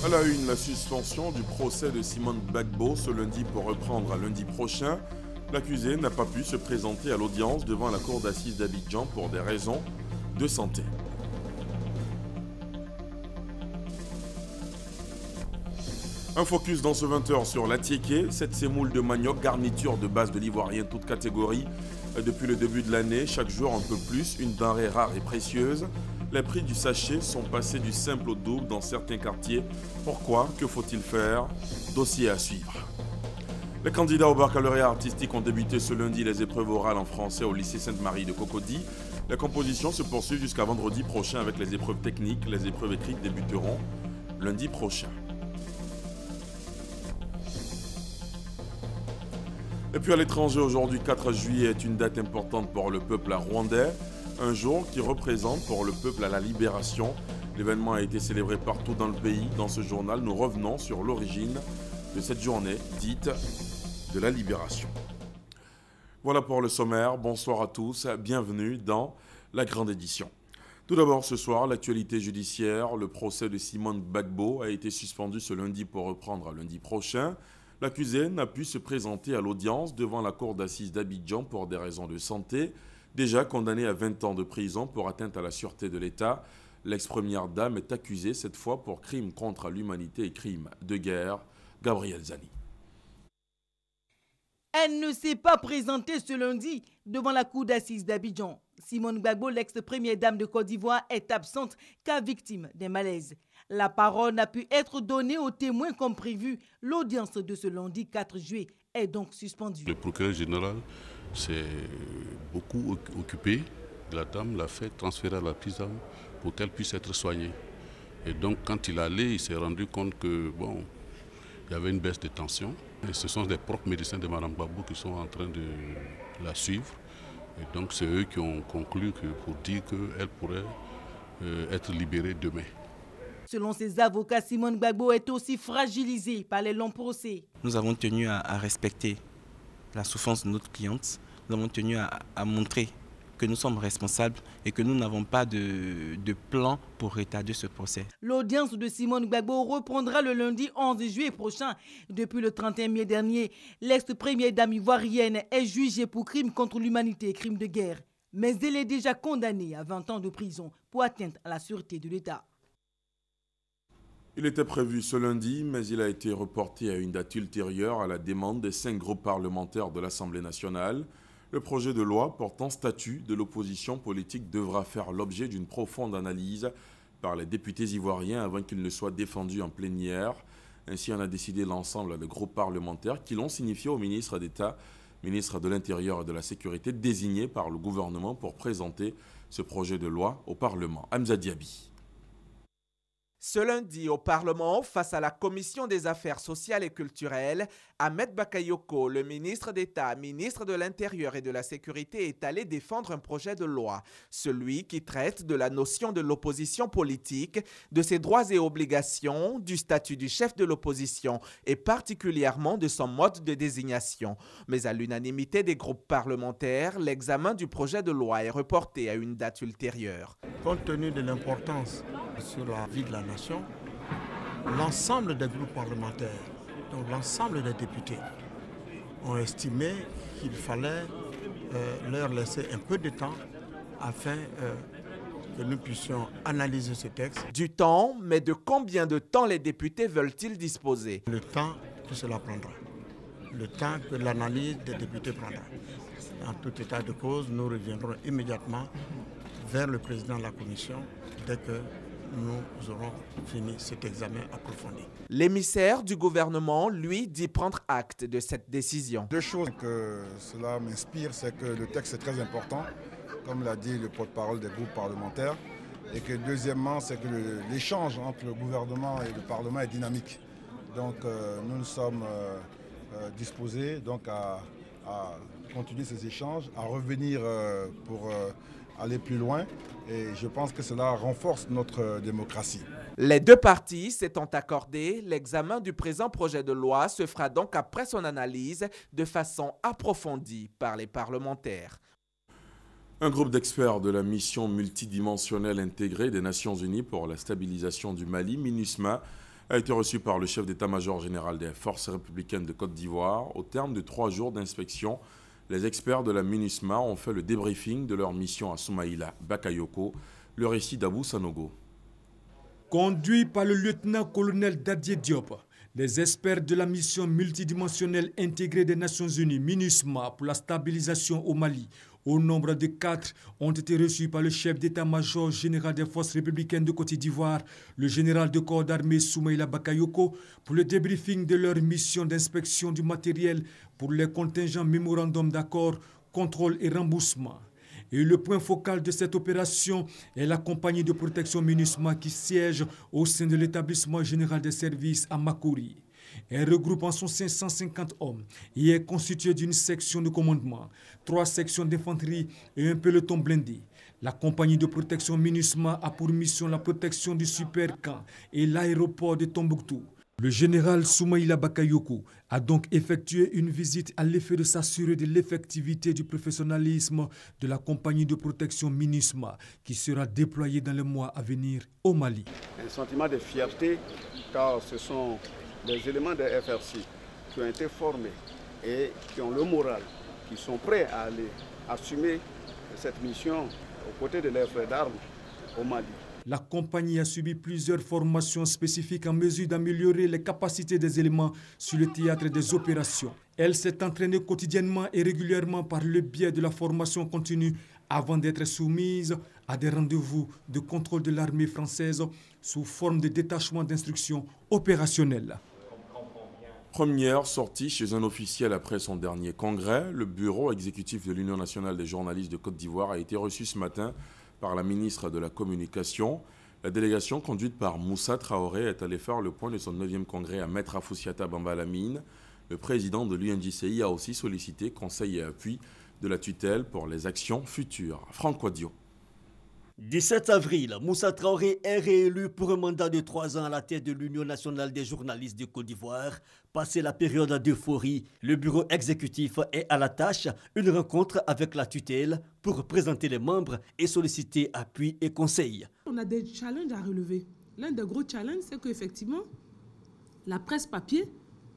À la une, la suspension du procès de Simone Gbagbo ce lundi pour reprendre à lundi prochain. L'accusé n'a pas pu se présenter à l'audience devant la cour d'assises d'Abidjan pour des raisons de santé. Un focus dans ce 20h sur l'attiéké, cette sémoule de manioc, garniture de base de l'ivoirien toute catégorie. Depuis le début de l'année, chaque jour un peu plus, une denrée rare et précieuse. Les prix du sachet sont passés du simple au double dans certains quartiers. Pourquoi? Que faut-il faire? Dossier à suivre. Les candidats au baccalauréat artistique ont débuté ce lundi les épreuves orales en français au lycée Sainte-Marie de Cocody. Les compositions se poursuivent jusqu'à vendredi prochain avec les épreuves techniques. Les épreuves écrites débuteront lundi prochain. Et puis à l'étranger, aujourd'hui 4 juillet est une date importante pour le peuple rwandais, un jour qui représente pour le peuple la libération. L'événement a été célébré partout dans le pays. Dans ce journal, nous revenons sur l'origine de cette journée dite de la libération. Voilà pour le sommaire. Bonsoir à tous, bienvenue dans la grande édition. Tout d'abord ce soir, l'actualité judiciaire, le procès de Simone Gbagbo a été suspendu ce lundi pour reprendre lundi prochain. L'accusé n'a pu se présenter à l'audience devant la cour d'assises d'Abidjan pour des raisons de santé. Déjà condamné à 20 ans de prison pour atteinte à la sûreté de l'État, l'ex-première dame est accusée cette fois pour crimes contre l'humanité et crimes de guerre. Gabriel Zani. Elle ne s'est pas présentée ce lundi devant la cour d'assises d'Abidjan. Simone Gbagbo, l'ex-première dame de Côte d'Ivoire, est absente car victime d'un malaise. La parole n'a pu être donnée aux témoins comme prévu. L'audience de ce lundi 4 juillet est donc suspendue. Le procureur général s'est beaucoup occupé de la dame, l'a fait transférer à la prison pour qu'elle puisse être soignée. Et donc quand il allait, il s'est rendu compte que il y avait une baisse de tension. Et ce sont des propres médecins de Mme Gbagbo qui sont en train de la suivre. Et donc c'est eux qui ont conclu pour dire qu'elle pourrait être libérée demain. Selon ses avocats, Simone Gbagbo est aussi fragilisée par les longs procès. Nous avons tenu à respecter la souffrance de notre cliente. Nous avons tenu à montrer que nous sommes responsables et que nous n'avons pas de plan pour retarder ce procès. L'audience de Simone Gbagbo reprendra le lundi 11 juillet prochain. Depuis le 31 mai dernier, l'ex-première dame ivoirienne est jugée pour crimes contre l'humanité et crimes de guerre. Mais elle est déjà condamnée à 20 ans de prison pour atteinte à la sûreté de l'État. Il était prévu ce lundi, mais il a été reporté à une date ultérieure à la demande des 5 groupes parlementaires de l'Assemblée nationale. Le projet de loi portant statut de l'opposition politique devra faire l'objet d'une profonde analyse par les députés ivoiriens avant qu'il ne soit défendu en plénière. Ainsi en a décidé l'ensemble des groupes parlementaires qui l'ont signifié au ministre d'État, ministre de l'Intérieur et de la Sécurité, désigné par le gouvernement pour présenter ce projet de loi au Parlement. Hamza Diaby. Ce lundi, au Parlement, face à la Commission des Affaires sociales et culturelles, Ahmed Bakayoko, le ministre d'État, ministre de l'Intérieur et de la Sécurité, est allé défendre un projet de loi, celui qui traite de la notion de l'opposition politique, de ses droits et obligations, du statut du chef de l'opposition et particulièrement de son mode de désignation. Mais à l'unanimité des groupes parlementaires, l'examen du projet de loi est reporté à une date ultérieure. Compte tenu de l'importance sur la vie de la nation, l'ensemble des groupes parlementaires, donc l'ensemble des députés, ont estimé qu'il fallait leur laisser un peu de temps afin que nous puissions analyser ce texte. Du temps, mais de combien de temps les députés veulent-ils disposer? Le temps que cela prendra, le temps que l'analyse des députés prendra. En tout état de cause, nous reviendrons immédiatement vers le président de la commission dès que nous aurons fini cet examen approfondi. L'émissaire du gouvernement, lui, dit prendre acte de cette décision. Deux choses que cela m'inspire, c'est que le texte est très important, comme l'a dit le porte-parole des groupes parlementaires, et que deuxièmement, c'est que l'échange entre le gouvernement et le Parlement est dynamique. Donc nous sommes disposés donc, à continuer ces échanges, à revenir pour aller plus loin. Et je pense que cela renforce notre démocratie. Les deux parties s'étant accordées, l'examen du présent projet de loi se fera donc après son analyse de façon approfondie par les parlementaires. Un groupe d'experts de la mission multidimensionnelle intégrée des Nations Unies pour la stabilisation du Mali, MINUSMA, a été reçu par le chef d'état-major général des forces républicaines de Côte d'Ivoire. Au terme de 3 jours d'inspection, les experts de la MINUSMA ont fait le débriefing de leur mission à Soumaïla Bakayoko. Le récit d'Abou Sanogo. Conduit par le lieutenant-colonel Dadier Diop, les experts de la mission multidimensionnelle intégrée des Nations Unies, MINUSMA, pour la stabilisation au Mali, au nombre de 4, ont été reçus par le chef d'état-major général des forces républicaines de Côte d'Ivoire, le général de corps d'armée Soumaïla Bakayoko, pour le débriefing de leur mission d'inspection du matériel pour les contingents mémorandum d'accord, contrôle et remboursement. Et le point focal de cette opération est la compagnie de protection MINUSMA qui siège au sein de l'établissement général des services à Makori. Elle regroupe en son 550 hommes et est constituée d'une section de commandement, 3 sections d'infanterie et un peloton blindé. La compagnie de protection MINUSMA a pour mission la protection du super-camp et l'aéroport de Tombouctou. Le général Soumaïla Bakayoko a donc effectué une visite à l'effet de s'assurer de l'effectivité du professionnalisme de la compagnie de protection MINUSMA qui sera déployée dans les mois à venir au Mali. Un sentiment de fierté car ce sont des éléments de FRC qui ont été formés et qui ont le moral, qui sont prêts à aller assumer cette mission aux côtés de leurs frères d'armes au Mali. La compagnie a subi plusieurs formations spécifiques en mesure d'améliorer les capacités des éléments sur le théâtre des opérations. Elle s'est entraînée quotidiennement et régulièrement par le biais de la formation continue avant d'être soumise à des rendez-vous de contrôle de l'armée française sous forme de détachement d'instruction opérationnelle. Première sortie chez un officiel après son dernier congrès, le bureau exécutif de l'Union nationale des journalistes de Côte d'Ivoire a été reçu ce matin par la ministre de la Communication. La délégation conduite par Moussa Traoré est allée faire le point de son 9e congrès à Maître Afoussiata Bamba Lamine. Le président de l'UNJCI a aussi sollicité conseil et appui de la tutelle pour les actions futures. Franck Wadio. 17 avril, Moussa Traoré est réélu pour un mandat de 3 ans à la tête de l'Union nationale des journalistes de Côte d'Ivoire. Passé la période d'euphorie, le bureau exécutif est à la tâche. Une rencontre avec la tutelle pour présenter les membres et solliciter appui et conseil. On a des challenges à relever. L'un des gros challenges, c'est qu'effectivement, la presse papier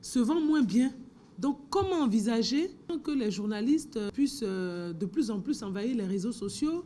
se vend moins bien. Donc, comment envisager que les journalistes puissent de plus en plus envahir les réseaux sociaux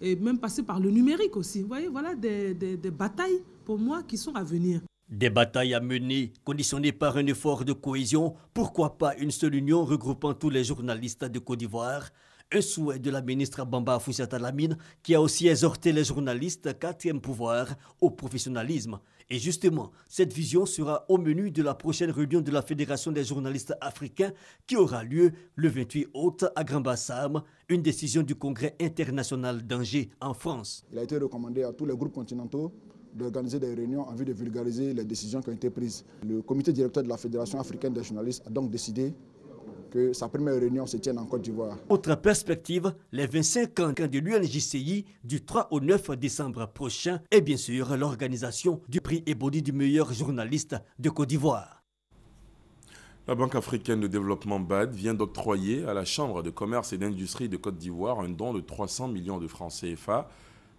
et même passer par le numérique aussi. Vous voyez, voilà des batailles pour moi qui sont à venir. Des batailles à mener, conditionnées par un effort de cohésion. Pourquoi pas une seule union regroupant tous les journalistes de Côte d'Ivoire? Un souhait de la ministre Bamba Afoussiata Lamine qui a aussi exhorté les journalistes 4e pouvoir au professionnalisme. Et justement, cette vision sera au menu de la prochaine réunion de la Fédération des journalistes africains qui aura lieu le 28 août à Grand-Bassam, une décision du Congrès international d'Angers en France. Il a été recommandé à tous les groupes continentaux d'organiser des réunions en vue de vulgariser les décisions qui ont été prises. Le comité directeur de la Fédération africaine des journalistes a donc décidé que sa première réunion se tienne en Côte d'Ivoire. Autre perspective, les 25 ans de l'UNJCI du 3 au 9 décembre prochain et bien sûr l'organisation du prix Ebony du meilleur journaliste de Côte d'Ivoire. La Banque africaine de développement BAD vient d'octroyer à la Chambre de commerce et d'industrie de Côte d'Ivoire un don de 300 millions de francs CFA,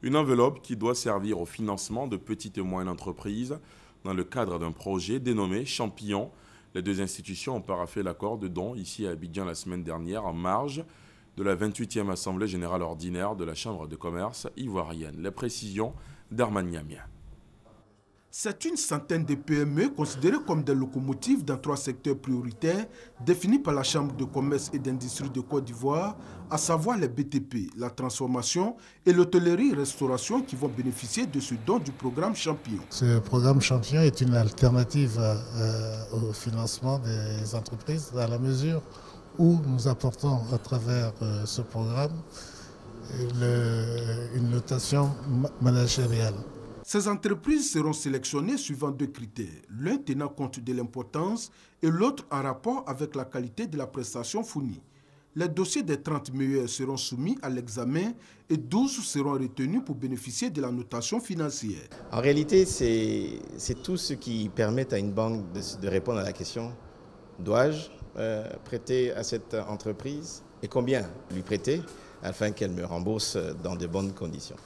une enveloppe qui doit servir au financement de petites et moyennes entreprises dans le cadre d'un projet dénommé Champignon. Les 2 institutions ont paraphé l'accord de don ici à Abidjan la semaine dernière en marge de la 28e Assemblée générale ordinaire de la Chambre de commerce ivoirienne. Les précisions d'Arman Niamia. C'est une centaine de PME considérées comme des locomotives dans 3 secteurs prioritaires définis par la Chambre de commerce et d'industrie de Côte d'Ivoire, à savoir les BTP, la transformation et l'hôtellerie-restauration qui vont bénéficier de ce don du programme Champignon. Ce programme Champignon est une alternative au financement des entreprises dans la mesure où nous apportons à travers ce programme une notation managériale. Ces entreprises seront sélectionnées suivant 2 critères, l'un tenant compte de l'importance et l'autre en rapport avec la qualité de la prestation fournie. Les dossiers des 30 meilleurs seront soumis à l'examen et 12 seront retenus pour bénéficier de la notation financière. En réalité, c'est tout ce qui permet à une banque de répondre à la question « Dois-je prêter à cette entreprise et combien lui prêter afin qu'elle me rembourse dans de bonnes conditions ?»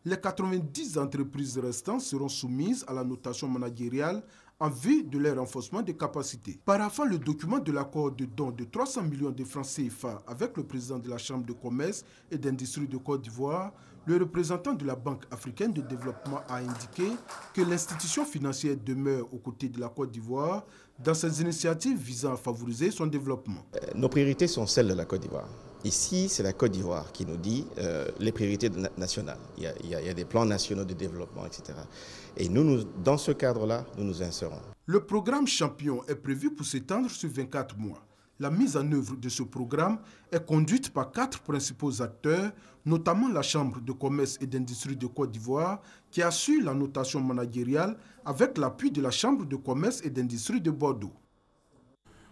Les 90 entreprises restantes seront soumises à la notation managériale en vue de leur renforcement des capacités. Paraphant le document de l'accord de don de 300 millions de francs CFA avec le président de la Chambre de commerce et d'industrie de Côte d'Ivoire, le représentant de la Banque africaine de développement a indiqué que l'institution financière demeure aux côtés de la Côte d'Ivoire dans ses initiatives visant à favoriser son développement. Nos priorités sont celles de la Côte d'Ivoire. Ici, c'est la Côte d'Ivoire qui nous dit les priorités nationales. Il y a des plans nationaux de développement, etc. Et nous dans ce cadre-là, nous nous insérons. Le programme Champion est prévu pour s'étendre sur 24 mois. La mise en œuvre de ce programme est conduite par 4 principaux acteurs, notamment la Chambre de commerce et d'industrie de Côte d'Ivoire, qui assure la notation managériale avec l'appui de la Chambre de commerce et d'industrie de Bordeaux.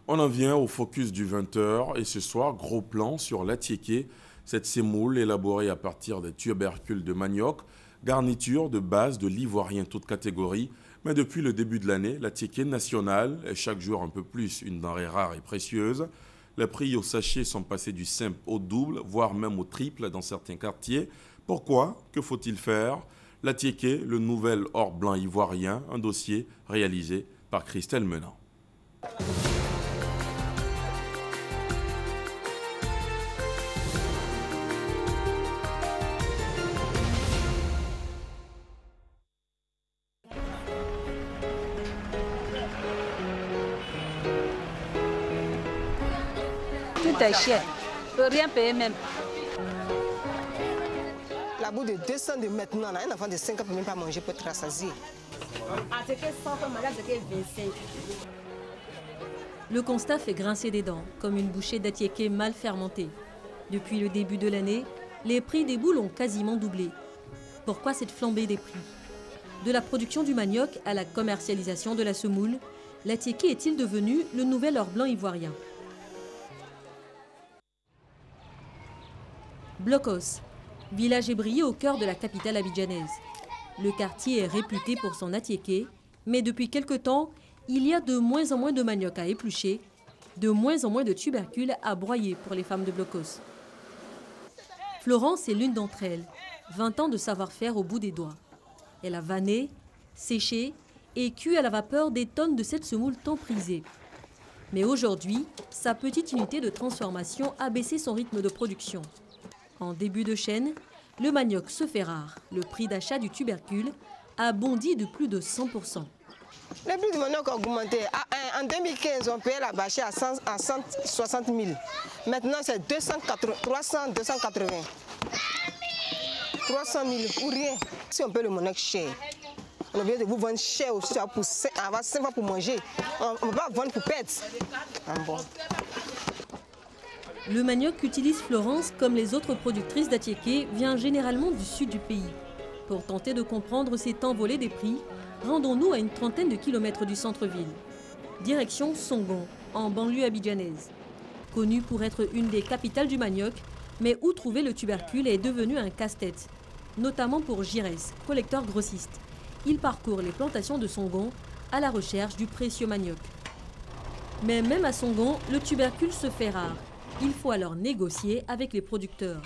On en vient au focus du 20h et ce soir, gros plan sur l'atiéké, cette semoule élaborée à partir des tubercules de manioc, garniture de base de l'ivoirien toute catégorie. Mais depuis le début de l'année, l'atiéké national est chaque jour un peu plus une denrée rare et précieuse. Les prix au sachet sont passés du simple au double, voire même au triple dans certains quartiers. Pourquoi? Que faut-il faire? L'atiéké, le nouvel or blanc ivoirien, un dossier réalisé par Christelle Menant. Tout est cher, je peux rien payer même. La bout de 200 de maintenant, un enfant de 5 ans ne peut même pas manger pour être rassasié. C'est que 100 francs, madame, c'est que 25. Le constat fait grincer des dents, comme une bouchée d'atiéké mal fermentée. Depuis le début de l'année, les prix des boules ont quasiment doublé. Pourquoi cette flambée des prix? De la production du manioc à la commercialisation de la semoule, l'atiéké est-il devenu le nouvel or blanc ivoirien? Blocos, village ébrié au cœur de la capitale abidjanaise. Le quartier est réputé pour son atiéké, mais depuis quelque temps, il y a de moins en moins de manioc à éplucher, de moins en moins de tubercules à broyer pour les femmes de Blocos. Florence est l'une d'entre elles, 20 ans de savoir-faire au bout des doigts. Elle a vanné, séché et cuit à la vapeur des tonnes de cette semoule tant prisée. Mais aujourd'hui, sa petite unité de transformation a baissé son rythme de production. En début de chaîne, le manioc se fait rare. Le prix d'achat du tubercule a bondi de plus de 100%. Le prix du manioc a augmenté. En 2015, on payait la bâchée à 160 000. Maintenant, c'est 300, 280. 300 000 ou rien. Si on paye le manioc cher, on a besoin de vous vendre cher aussi pour avoir 5 fois pour manger. On ne peut pas vendre pour perdre. Bon. Le manioc qu'utilise Florence, comme les autres productrices d'atiéké, vient généralement du sud du pays. Pour tenter de comprendre cet envolé des prix, rendons-nous à une trentaine de kilomètres du centre-ville. Direction Songon, en banlieue abidjanaise. Connue pour être une des capitales du manioc, mais où trouver le tubercule est devenu un casse-tête. Notamment pour Girès, collecteur grossiste. Il parcourt les plantations de Songon à la recherche du précieux manioc. Mais même à Songon, le tubercule se fait rare. Il faut alors négocier avec les producteurs.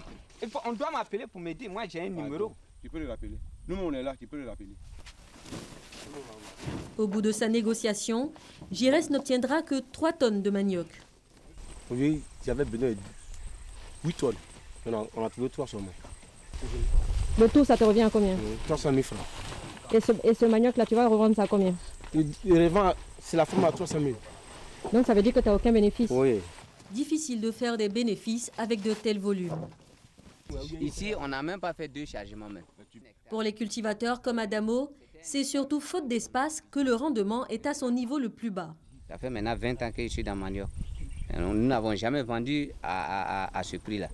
On doit m'appeler pour m'aider. Moi, j'ai un numéro. Tu peux le rappeler. Nous, on est là, tu peux le rappeler. Au bout de sa négociation, Girès n'obtiendra que 3 tonnes de manioc. Oui, j'avais besoin de 8 tonnes. On a trouvé 3 seulement. Le tout, ça te revient à combien? 300 000 francs. Et ce manioc-là, tu vas revendre ça à combien? C'est la forme à 300 000. Donc ça veut dire que tu n'as aucun bénéfice? Oui. Difficile de faire des bénéfices avec de tels volumes. Ici, on n'a même pas fait 2 chargements même. Pour les cultivateurs comme Adamo, c'est surtout faute d'espace que le rendement est à son niveau le plus bas. Ça fait maintenant 20 ans que je suis dans manioc. Nous n'avons jamais vendu à ce prix-là.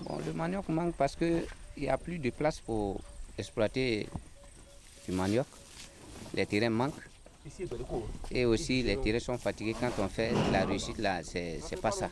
Bon, le manioc manque parce qu'il n'y a plus de place pour exploiter du manioc. Les terrains manquent. Et aussi, les terrains sont fatigués quand on fait la réussite là, c'est pas ça.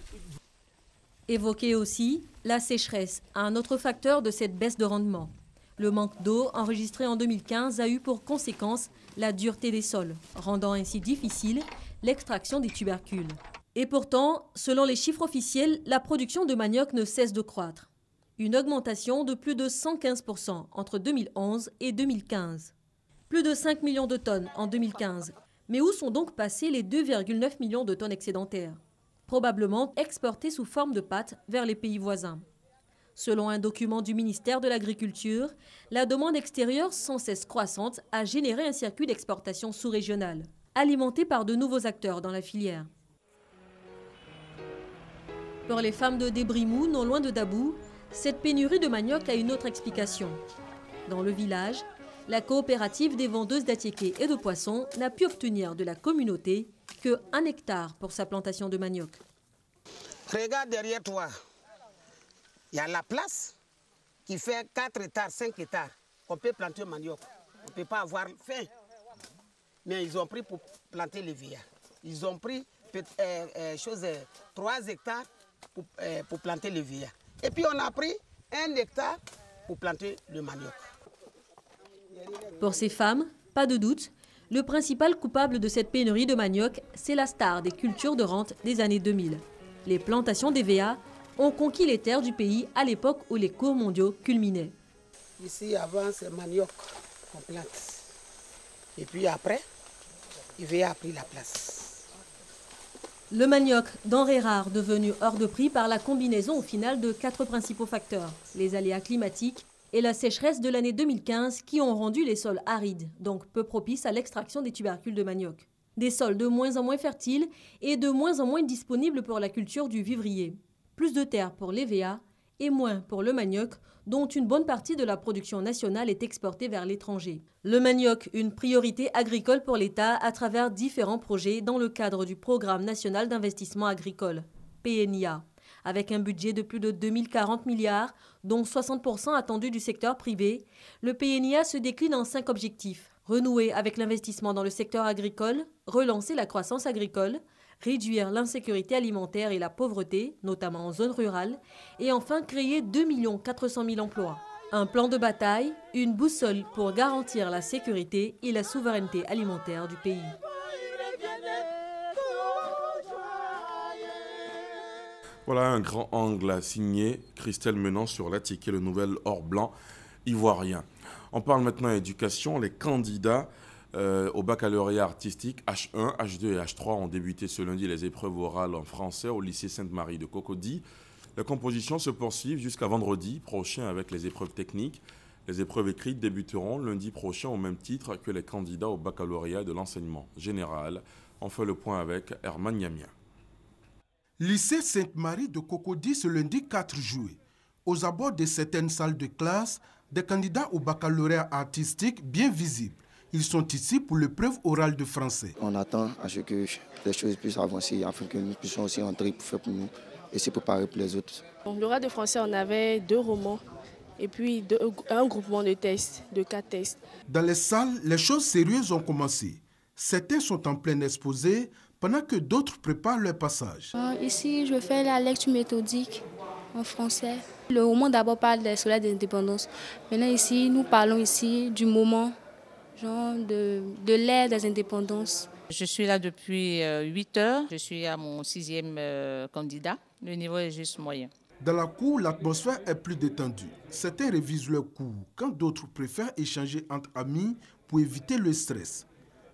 Évoquer aussi la sécheresse, un autre facteur de cette baisse de rendement. Le manque d'eau enregistré en 2015 a eu pour conséquence la dureté des sols, rendant ainsi difficile l'extraction des tubercules. Et pourtant, selon les chiffres officiels, la production de manioc ne cesse de croître. Une augmentation de plus de 115% entre 2011 et 2015. Plus de 5 millions de tonnes en 2015. Mais où sont donc passés les 2,9 millions de tonnes excédentaires? Probablement exportées sous forme de pâtes vers les pays voisins. Selon un document du ministère de l'Agriculture, la demande extérieure sans cesse croissante a généré un circuit d'exportation sous-régional, alimenté par de nouveaux acteurs dans la filière. Pour les femmes de Débrimou, non loin de Dabou, cette pénurie de manioc a une autre explication. Dans le village, la coopérative des vendeuses d'attiéké et de poissons n'a pu obtenir de la communauté que 1 hectare pour sa plantation de manioc. Regarde derrière toi, il y a la place qui fait 4 hectares, 5 hectares. On peut planter manioc, on ne peut pas avoir faim. Mais ils ont pris pour planter les villas. Ils ont pris 3 hectares pour planter les villas. Et puis on a pris 1 hectare pour planter le manioc. Pour ces femmes, pas de doute, le principal coupable de cette pénurie de manioc, c'est la star des cultures de rente des années 2000. Les plantations d'EVA ont conquis les terres du pays à l'époque où les cours mondiaux culminaient. Ici, avant, c'est manioc qu'on plante. Et puis après, EVA a pris la place. Le manioc, denrée rare devenue hors de prix par la combinaison au final de 4 principaux facteurs. Les aléas climatiques et la sécheresse de l'année 2015 qui ont rendu les sols arides, donc peu propices à l'extraction des tubercules de manioc. Des sols de moins en moins fertiles et de moins en moins disponibles pour la culture du vivrier. Plus de terre pour l'EVA et moins pour le manioc, dont une bonne partie de la production nationale est exportée vers l'étranger. Le manioc, une priorité agricole pour l'État à travers différents projets dans le cadre du Programme national d'investissement agricole, PNIA, avec un budget de plus de 2040 milliards, dont 60% attendus du secteur privé. Le PNIA se décline en 5 objectifs. Renouer avec l'investissement dans le secteur agricole, relancer la croissance agricole, réduire l'insécurité alimentaire et la pauvreté, notamment en zone rurale, et enfin créer 2 400 000 emplois. Un plan de bataille, une boussole pour garantir la sécurité et la souveraineté alimentaire du pays. Voilà un grand angle signé Christelle Menant sur l'attiéké, le nouvel or blanc ivoirien. On parle maintenant éducation. Les candidats au baccalauréat artistique H1, H2 et H3 ont débuté ce lundi les épreuves orales en français au lycée Sainte-Marie de Cocody. Les compositions se poursuivent jusqu'à vendredi prochain avec les épreuves techniques. Les épreuves écrites débuteront lundi prochain au même titre que les candidats au baccalauréat de l'enseignement général. On fait le point avec Herman Niamia. Lycée Sainte-Marie de Cocody ce lundi 4 juillet. Aux abords de certaines salles de classe, des candidats au baccalauréat artistique bien visibles. Ils sont ici pour l'épreuve orale de français. On attend à ce que les choses puissent avancer afin que nous puissions aussi entrer pour faire pour nous et se préparer pour les autres. L'oral de français, on avait 2 romans et puis un groupement de tests, de 4 tests. Dans les salles, les choses sérieuses ont commencé. Certains sont en plein exposé pendant que d'autres préparent leur passage. Ici, je fais la lecture méthodique en français. Le roman d'abord parle des soleils de l'indépendance. Maintenant ici, nous parlons ici du moment, genre de l'ère des indépendances. Je suis là depuis 8 heures. Je suis à mon 6e candidat. Le niveau est juste moyen. Dans la cour, l'atmosphère est plus détendue. Certains révisent leur cours, quand d'autres préfèrent échanger entre amis pour éviter le stress.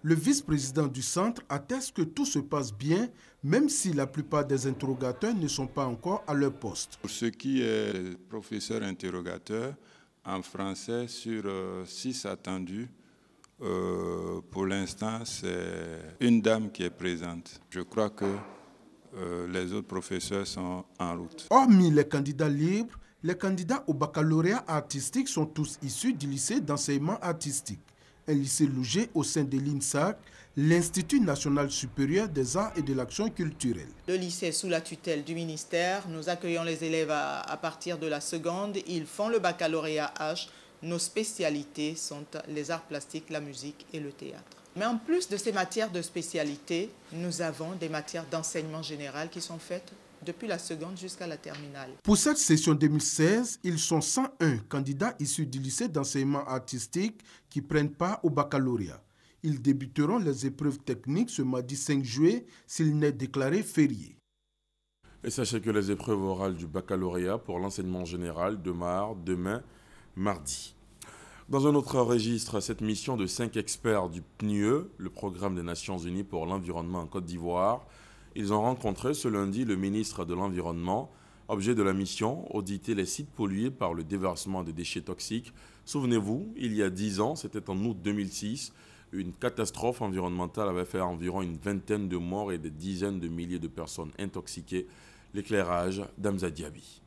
Le vice-président du centre atteste que tout se passe bien, même si la plupart des interrogateurs ne sont pas encore à leur poste. Pour ce qui est des professeurs interrogateurs, en français, sur 6 attendus, pour l'instant, c'est une dame qui est présente. Je crois que les autres professeurs sont en route. Hormis les candidats libres, les candidats au baccalauréat artistique sont tous issus du lycée d'enseignement artistique. Un lycée logé au sein de l'INSAC, l'Institut national supérieur des arts et de l'action culturelle. Le lycée est sous la tutelle du ministère. Nous accueillons les élèves à partir de la seconde. Ils font le baccalauréat H. Nos spécialités sont les arts plastiques, la musique et le théâtre. Mais en plus de ces matières de spécialité, nous avons des matières d'enseignement général qui sont faites depuis la seconde jusqu'à la terminale. Pour cette session 2016, ils sont 101 candidats issus du lycée d'enseignement artistique qui prennent part au baccalauréat. Ils débuteront les épreuves techniques ce mardi 5 juillet s'il n'est déclaré férié. Et sachez que les épreuves orales du baccalauréat pour l'enseignement général démarrent demain, mardi. Dans un autre registre, cette mission de 5 experts du PNUE, le Programme des Nations Unies pour l'environnement en Côte d'Ivoire, ils ont rencontré ce lundi le ministre de l'Environnement. Objet de la mission, auditer les sites pollués par le déversement de déchets toxiques. Souvenez-vous, il y a 10 ans, c'était en août 2006, une catastrophe environnementale avait fait environ une vingtaine de morts et des dizaines de milliers de personnes intoxiquées. L'éclairage d'Amza Diaby.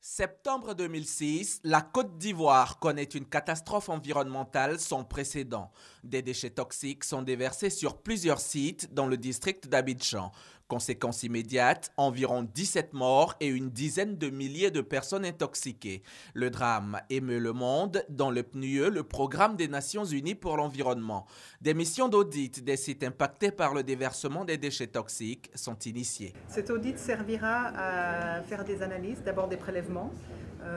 Septembre 2006, la Côte d'Ivoire connaît une catastrophe environnementale sans précédent. Des déchets toxiques sont déversés sur plusieurs sites dans le district d'Abidjan. Conséquence immédiate, environ 17 morts et une dizaine de milliers de personnes intoxiquées. Le drame émeut le monde dans le PNUE, le Programme des Nations Unies pour l'environnement. Des missions d'audit des sites impactés par le déversement des déchets toxiques sont initiées. Cet audit servira à faire des analyses, d'abord des prélèvements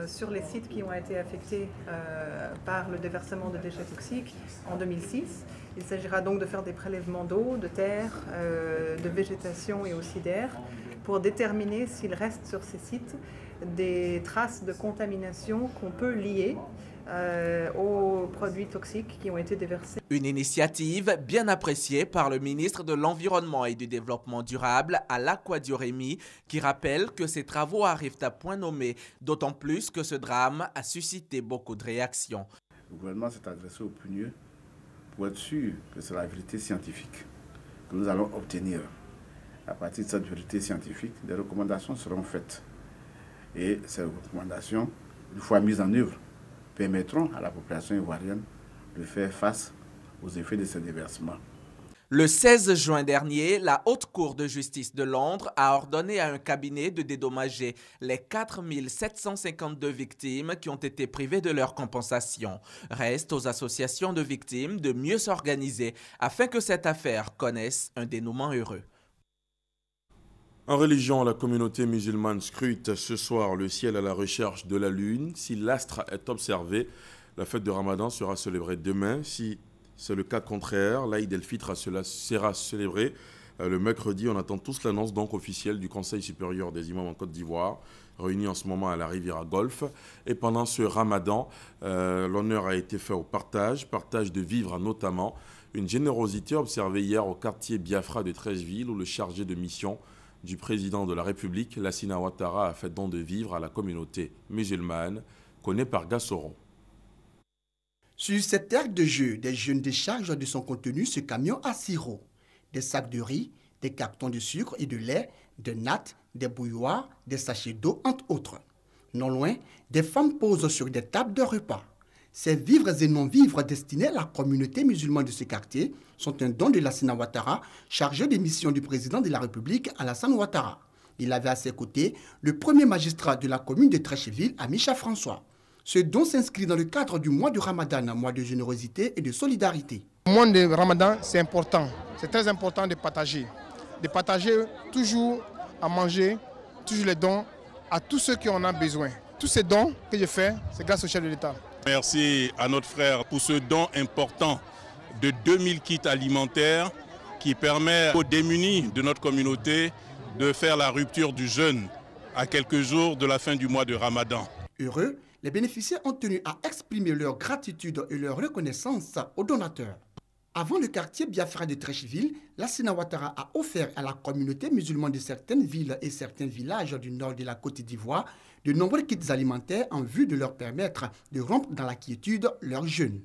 sur les sites qui ont été affectés par le déversement de déchets toxiques en 2006. Il s'agira donc de faire des prélèvements d'eau, de terre, de végétation et aussi d'air pour déterminer s'il reste sur ces sites des traces de contamination qu'on peut lier aux produits toxiques qui ont été déversés. Une initiative bien appréciée par le ministre de l'Environnement et du Développement durable, Alakwa Dioremi, qui rappelle que ces travaux arrivent à point nommé, d'autant plus que ce drame a suscité beaucoup de réactions. Le gouvernement s'est adressé au PNUE pour être sûr que c'est la vérité scientifique que nous allons obtenir. À partir de cette vérité scientifique, des recommandations seront faites. Et ces recommandations, une fois mises en œuvre, permettront à la population ivoirienne de faire face aux effets de ces déversements. Le 16 juin dernier, la Haute Cour de justice de Londres a ordonné à un cabinet de dédommager les 4 752 victimes qui ont été privées de leur compensation. Reste aux associations de victimes de mieux s'organiser afin que cette affaire connaisse un dénouement heureux. En religion, la communauté musulmane scrute ce soir le ciel à la recherche de la lune. Si l'astre est observé, la fête de Ramadan sera célébrée demain. Si c'est le cas contraire, l'Aïd el-Fitr sera célébré le mercredi. On attend tous l'annonce donc officielle du Conseil supérieur des imams en Côte d'Ivoire, réuni en ce moment à la Riviera Golfe. Et pendant ce Ramadan, l'honneur a été fait au partage de vivres notamment. Une générosité observée hier au quartier Biafra de Treichville où le chargé de mission du président de la République, Lassina Ouattara, a fait don de vivres à la communauté musulmane, connue par Gassoro. Sur cette terre de jeu, des jeunes déchargent de son contenu ce camion à sirop. Des sacs de riz, des cartons de sucre et de lait, des nattes, des bouilloires, des sachets d'eau, entre autres. Non loin, des femmes posent sur des tables de repas. Ces vivres et non-vivres destinés à la communauté musulmane de ce quartier sont un don de Lassina Ouattara, chargé des missions du président de la République, Alassane Ouattara. Il avait à ses côtés le premier magistrat de la commune de Treichville, Amicha François. Ce don s'inscrit dans le cadre du mois de Ramadan, un mois de générosité et de solidarité. Le mois de Ramadan, c'est important. C'est très important de partager. De partager toujours à manger, toujours les dons à tous ceux qui en ont besoin. Tous ces dons que je fais, c'est grâce au chef de l'État. Merci à notre frère pour ce don important de 2000 kits alimentaires qui permet aux démunis de notre communauté de faire la rupture du jeûne à quelques jours de la fin du mois de Ramadan. Heureux, les bénéficiaires ont tenu à exprimer leur gratitude et leur reconnaissance aux donateurs. Avant le quartier Biafra de Treichville, Lassina Ouattara a offert à la communauté musulmane de certaines villes et certains villages du nord de la Côte d'Ivoire de nombreux kits alimentaires en vue de leur permettre de rompre dans la quiétude leur jeûne.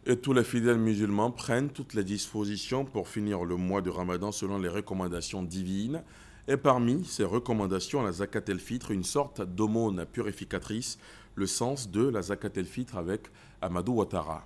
Et tous les fidèles musulmans prennent toutes les dispositions pour finir le mois de Ramadan selon les recommandations divines. Et parmi ces recommandations, la Zakat el-Fitr, une sorte d'aumône purificatrice, le sens de la Zakat el-Fitr avec Amadou Ouattara.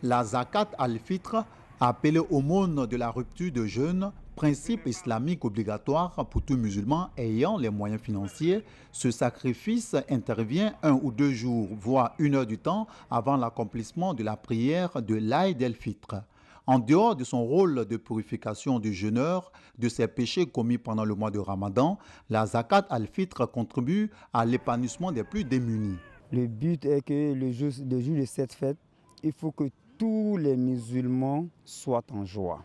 La Zakat al-Fitr, appelée aumône de la rupture de jeûne, principe islamique obligatoire pour tout musulman ayant les moyens financiers, ce sacrifice intervient 1 ou 2 jours, voire 1 heure du temps avant l'accomplissement de la prière de l'Aïd el-Fitr. En dehors de son rôle de purification du jeûneur de ses péchés commis pendant le mois de Ramadan, la Zakat al-Fitr contribue à l'épanouissement des plus démunis. Le but est que le jour de cette fête, il faut que tous les musulmans soient en joie.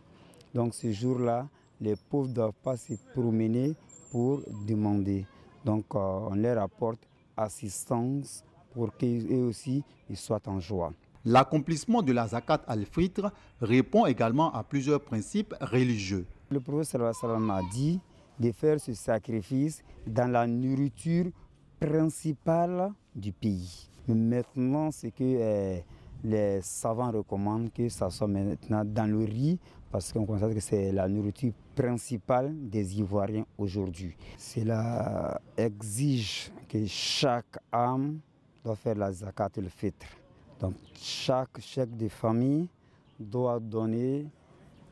Donc ce jour-là, les pauvres ne doivent pas se promener pour demander. Donc on leur apporte assistance pour qu'eux aussi ils soient en joie. L'accomplissement de la zakat al-fitr répond également à plusieurs principes religieux. Le prophète sallallahu alayhi wa sallam a dit de faire ce sacrifice dans la nourriture principale du pays. Mais maintenant, c'est que les savants recommandent que ça soit maintenant dans le riz, parce qu'on constate que c'est la nourriture principale des Ivoiriens aujourd'hui. Cela exige que chaque âme doit faire la zakat al-fitr. Donc chaque chef de famille doit donner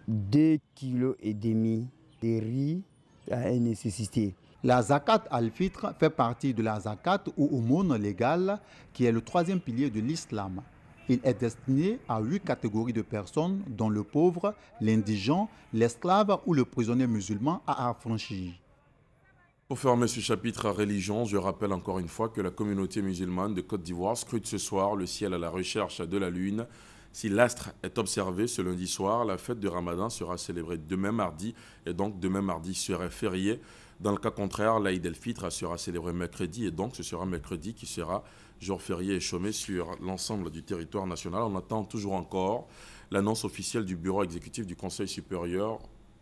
2,5 kg de riz à une nécessité. La zakat al-fitr fait partie de la zakat ou aumône légale, qui est le troisième pilier de l'islam. Il est destiné à 8 catégories de personnes, dont le pauvre, l'indigent, l'esclave ou le prisonnier musulman à affranchir. Pour fermer ce chapitre religion, je rappelle encore une fois que la communauté musulmane de Côte d'Ivoire scrute ce soir le ciel à la recherche de la lune. Si l'astre est observé ce lundi soir, la fête de Ramadan sera célébrée demain mardi, et donc demain mardi serait férié. Dans le cas contraire, l'Aïd el-Fitr sera célébré mercredi, et donc ce sera mercredi qui sera jour férié et chômé sur l'ensemble du territoire national. On attend toujours encore l'annonce officielle du bureau exécutif du Conseil supérieur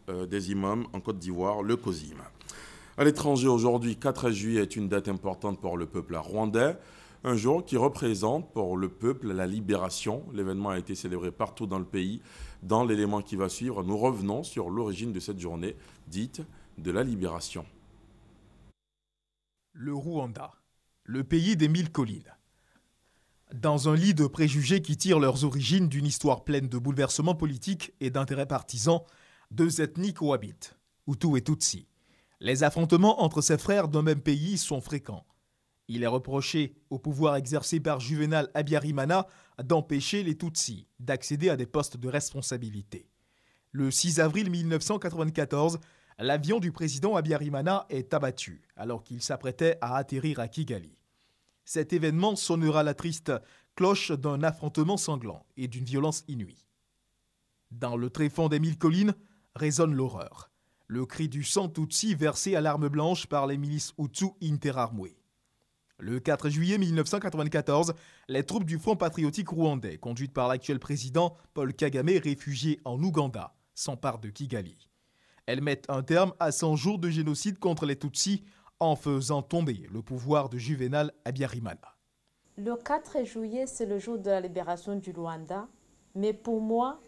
des imams en Côte d'Ivoire, le COSIM. À l'étranger, aujourd'hui, 4 juillet est une date importante pour le peuple rwandais. Un jour qui représente pour le peuple la libération. L'événement a été célébré partout dans le pays. Dans l'élément qui va suivre, nous revenons sur l'origine de cette journée dite de la libération. Le Rwanda, le pays des 1000 collines. Dans un lit de préjugés qui tirent leurs origines d'une histoire pleine de bouleversements politiques et d'intérêts partisans, 2 ethnies cohabitent, Hutu et Tutsi. Les affrontements entre ces frères d'un même pays sont fréquents. Il est reproché au pouvoir exercé par Juvenal Habyarimana d'empêcher les Tutsis d'accéder à des postes de responsabilité. Le 6 avril 1994, l'avion du président Habyarimana est abattu alors qu'il s'apprêtait à atterrir à Kigali. Cet événement sonnera la triste cloche d'un affrontement sanglant et d'une violence inouïe. Dans le tréfonds des 1000 collines résonne l'horreur. Le cri du sang Tutsi versé à l'arme blanche par les milices Hutu interarmées. Le 4 juillet 1994, les troupes du Front patriotique rwandais, conduites par l'actuel président Paul Kagame, réfugié en Ouganda, s'emparent de Kigali. Elles mettent un terme à 100 jours de génocide contre les Tutsis en faisant tomber le pouvoir de Juvenal Habyarimana. Le 4 juillet, c'est le jour de la libération du Rwanda, mais pour moi,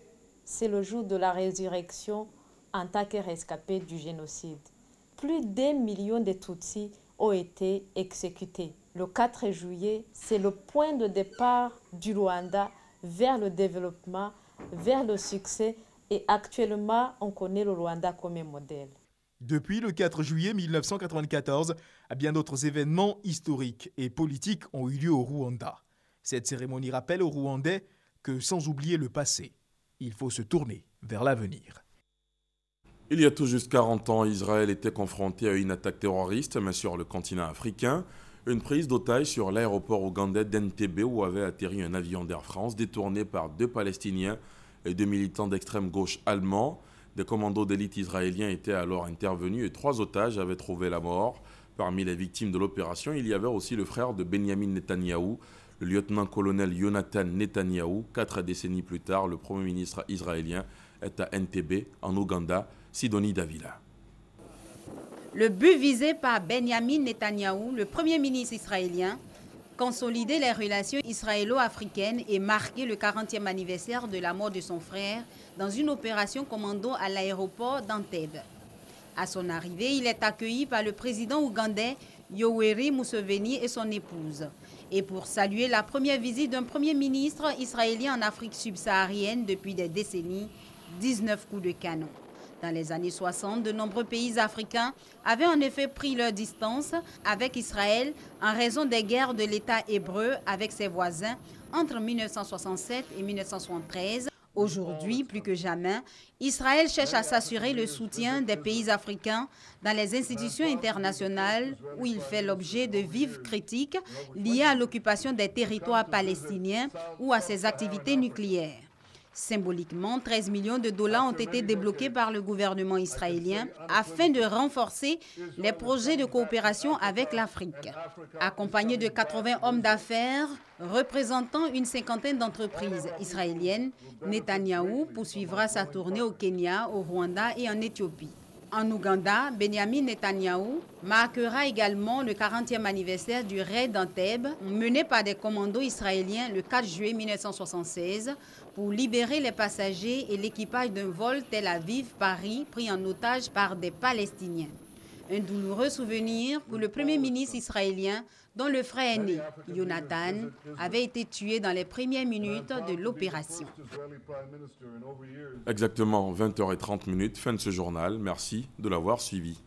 c'est le jour de la résurrection en tant que rescapé du génocide. Plus d'1 million de Tutsis ont été exécutés. Le 4 juillet, c'est le point de départ du Rwanda vers le développement, vers le succès, et actuellement, on connaît le Rwanda comme un modèle. Depuis le 4 juillet 1994, bien d'autres événements historiques et politiques ont eu lieu au Rwanda. Cette cérémonie rappelle aux Rwandais que sans oublier le passé, il faut se tourner vers l'avenir. Il y a tout juste 40 ans, Israël était confronté à une attaque terroriste, mais sur le continent africain. Une prise d'otage sur l'aéroport ougandais d'Entebbe où avait atterri un avion d'Air France détourné par 2 Palestiniens et 2 militants d'extrême gauche allemands. Des commandos d'élite israéliens étaient alors intervenus et 3 otages avaient trouvé la mort. Parmi les victimes de l'opération, il y avait aussi le frère de Benjamin Netanyahou, le lieutenant-colonel Jonathan Netanyahou. 4 décennies plus tard, le premier ministre israélien est à Entebbe, en Ouganda. Sidonie Davila. Le but visé par Benjamin Netanyahou, le premier ministre israélien, consolider les relations israélo-africaines et marquer le 40e anniversaire de la mort de son frère dans une opération commando à l'aéroport d'Entebbe. À son arrivée, il est accueilli par le président ougandais Yoweri Museveni et son épouse. Et pour saluer la première visite d'un premier ministre israélien en Afrique subsaharienne depuis des décennies, 19 coups de canon. Dans les années 60, de nombreux pays africains avaient en effet pris leur distance avec Israël en raison des guerres de l'État hébreu avec ses voisins entre 1967 et 1973. Aujourd'hui, plus que jamais, Israël cherche à s'assurer le soutien des pays africains dans les institutions internationales où il fait l'objet de vives critiques liées à l'occupation des territoires palestiniens ou à ses activités nucléaires. Symboliquement, 13 millions de dollars ont été débloqués par le gouvernement israélien afin de renforcer les projets de coopération avec l'Afrique. Accompagné de 80 hommes d'affaires représentant une cinquantaine d'entreprises israéliennes, Netanyahou poursuivra sa tournée au Kenya, au Rwanda et en Éthiopie. En Ouganda, Benjamin Netanyahou marquera également le 40e anniversaire du raid d'Entebbe mené par des commandos israéliens le 4 juillet 1976 pour libérer les passagers et l'équipage d'un vol Tel Aviv-Paris pris en otage par des Palestiniens. Un douloureux souvenir pour le premier ministre israélien dont le frère aîné, Jonathan, avait été tué dans les premières minutes de l'opération. Exactement 20h30, fin de ce journal. Merci de l'avoir suivi.